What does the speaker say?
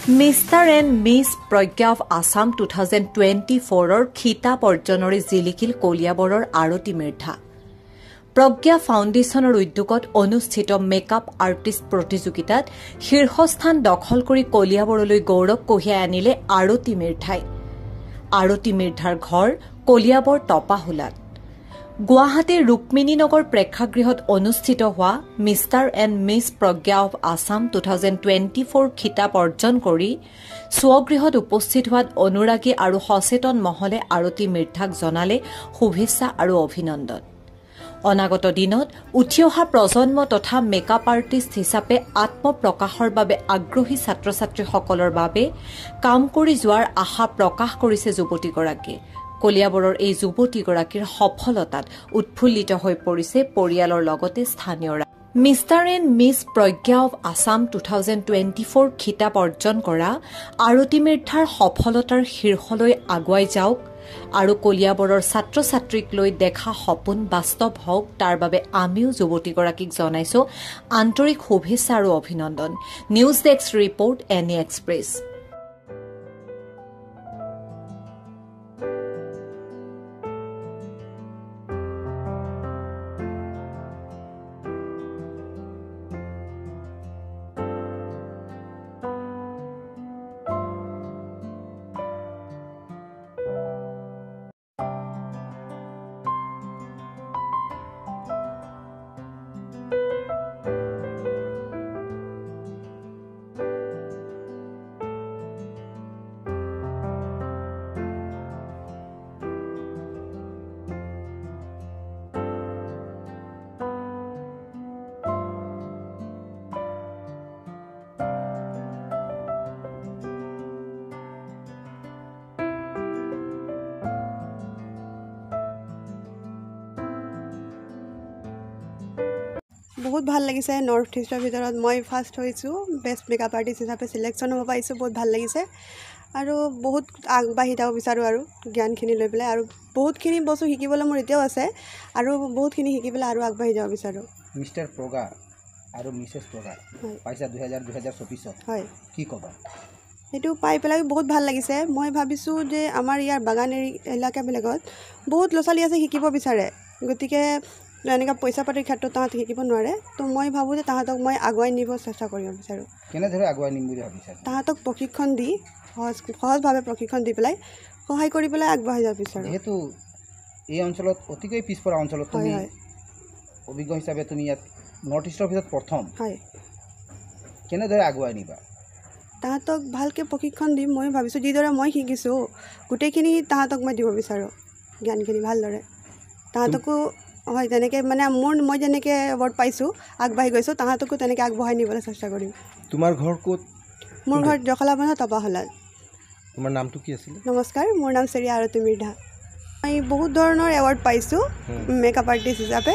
Mister and miss Pragya of Assam 2024ৰ খিতাপ অৰ্জনৰে জিলিকিল কলিয়াবৰৰ আৰতী মিৰ্ধা। প্ৰজ্ঞা ফাউণ্ডেশ্যনৰ উদ্যোগত অনুষ্ঠিত মেকআপ আৰ্টিষ্ট প্ৰতিযোগিতাত শীৰ্ষস্থান দখল কৰি কলিয়াবৰলৈ গৌৰৱ কঢ়িয়াই আনিলে আৰতী মিৰ্ধাই। আৰতী মিৰ্ধাৰ ঘৰ কলিয়াবৰ টপাহোলাত। গুৱাহাটীৰ ৰুক্মিণী নগৰ প্ৰেক্ষাগৃহত অনুষ্ঠিত হোৱা mister and miss Pragya of Assam 2024 খিতাপ অৰ্জন কৰি স্বগৃহত উপস্থিত হোৱাত অনুৰাগী আৰু সচেতন মহলে আৰতী মিৰ্ধাক জনালে শুভেচ্ছা আৰু অভিনন্দন। অনাগত দিনত উঠি অহা প্ৰজন্ম তথা মেকআপ আৰ্টিষ্ট হিচাপে আত্মপ্ৰকাশৰ বাবে আগ্ৰহী ছাত্ৰ ছাত্ৰীসকলৰ বাবে কাম কৰি যোৱাৰ আশা প্ৰকাশ কৰিছে যুৱতীগৰাকীয়ে। কলিয়াবৰৰ এই যুৱতীগৰাকীৰ সফলতাত উৎফুল্লিত হৈ পৰিছে পৰিয়ালৰ লগতে স্থানীয়ৰা। Mister and miss Pragya of Assam 2024 খিতাপ অৰ্জন কৰা আৰতী মিৰ্ধাৰ সফলতাৰ শীৰ্ষলৈ আগুৱাই যাওক আৰু কলিয়াবৰৰ ছাত্ৰ ছাত্ৰীক লৈ দেখা সপোন বাস্তৱ হওক, তাৰ বাবে আমিও যুৱতীগৰাকীক জনাইছো আন্তৰিক শুভেচ্ছা আৰু অভিনন্দন। News desk report any express. বহুত ভাল লাগিছে। নৰ্থ ইষ্টৰ ভিতৰত মই ফাৰ্ষ্ট হৈছোঁ, বেষ্ট মেকআপ আৰ্টিষ্ট হিচাপে চিলেকশ্যন হ'ব পাৰিছোঁ। বহুত ভাল লাগিছে আৰু বহুত আগবাঢ়ি যাব বিচাৰোঁ আৰু জ্ঞানখিনি লৈ পেলাই। আৰু বহুতখিনি বস্তু শিকিবলৈ মোৰ এতিয়াও আছে আৰু বহুতখিনি শিকি পেলাই আৰু আগবাঢ়ি যাব বিচাৰোঁ। মিষ্টাৰ প্ৰজ্ঞা আৰু মিছেছ প্ৰজ্ঞা পাইছা 2024 হয়, কি ক'বা? সেইটো পাই পেলাই বহুত ভাল লাগিছে। মই ভাবিছোঁ যে আমাৰ ইয়াৰ বাগান এলেকাবিলাকত বহুত ল'ৰা ছোৱালী আছে শিকিব বিচাৰে, গতিকে এনেকুৱা পইচা পাতিৰ ক্ষেত্ৰত তাহাঁতে শিকিব নোৱাৰে। তো মই ভাবোঁ যে তাহাঁতক মই আগুৱাই নিব চেষ্টা কৰিব বিচাৰোঁ। কেনেদৰে আগুৱাই নিম বুলি ভাবিছা? তাহাঁতক প্ৰশিক্ষণ দি সহজভাৱে প্ৰশিক্ষণ দি পেলাই সহায় কৰি পেলাই আগবাঢ়ি যাব বিচাৰোঁ। যিহেতু এই অঞ্চলত অতিকৈ পিছপৰা অঞ্চলত তুমি অভিজ্ঞ হিচাপে তুমি ইয়াত নৰ্থ ইষ্টৰ ভিতৰত প্ৰথম, হয়, কেনেদৰে আগুৱাই নিবা? তাহাঁতক ভালকৈ প্ৰশিক্ষণ দিম। মই ভাবিছোঁ যিদৰে মই শিকিছোঁ গোটেইখিনি তাহাঁতক মই দিব বিচাৰোঁ, জ্ঞানখিনি ভালদৰে। তাহাঁতকো হয় তেনেকৈ মানে মই যেনেকৈ এৱাৰ্ড পাইছোঁ আগবাঢ়ি গৈছোঁ, তাহাঁতকো তেনেকৈ আগবঢ়াই নিবলৈ চেষ্টা কৰিম। তোমাৰ ঘৰ ক'ত? মোৰ ঘৰ জখলাবন্ধা টপাহোলাত। তোমাৰ নামটো কি আছিলে? নমস্কাৰ, মোৰ নাম শ্ৰী আৰতী মিৰ্ধা। মই বহুত ধৰণৰ এৱাৰ্ড পাইছোঁ মেকআপ আৰ্টিষ্ট হিচাপে।